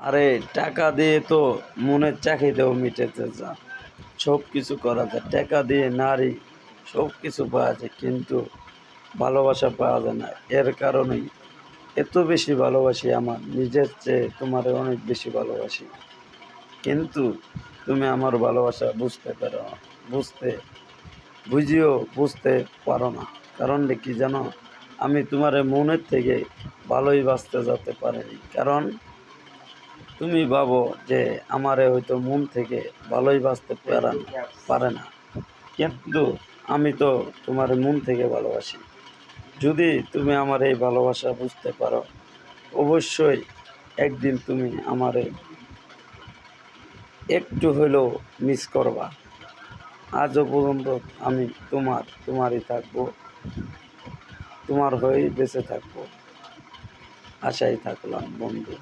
আরে টাকা দিয়ে তো মনের চাহিদাও মিটাতে যা সব কিছু করা যায়। টাকা দিয়ে নারী সব কিছু পাওয়া যায়, কিন্তু ভালোবাসা পাওয়া যায় না। এর কারণেই এত বেশি ভালোবাসি, আমার নিজের চেয়ে তোমার অনেক বেশি ভালোবাসি। কিন্তু তুমি আমার ভালোবাসা বুঝতে পারো না, বুঝতে পারো না। কারণটা কি জানো? আমি তোমার মনের থেকে ভালোই বাঁচতে যেতে পারিনি। কারণ তুমি ভাবো যে আমারে হয়তো মন থেকে ভালোই বাঁচতে পারে না, কিন্তু আমি তো তোমার মন থেকে ভালোবাসি। যদি তুমি আমার এই ভালোবাসা বুঝতে পারো, অবশ্যই একদিন তুমি আমারে একটু হলেও মিস করবা। আজও পর্যন্ত আমি তোমারই থাকবো, তোমার হয়েই বেঁচে থাকবো। আশায় থাকলাম বন্ধু।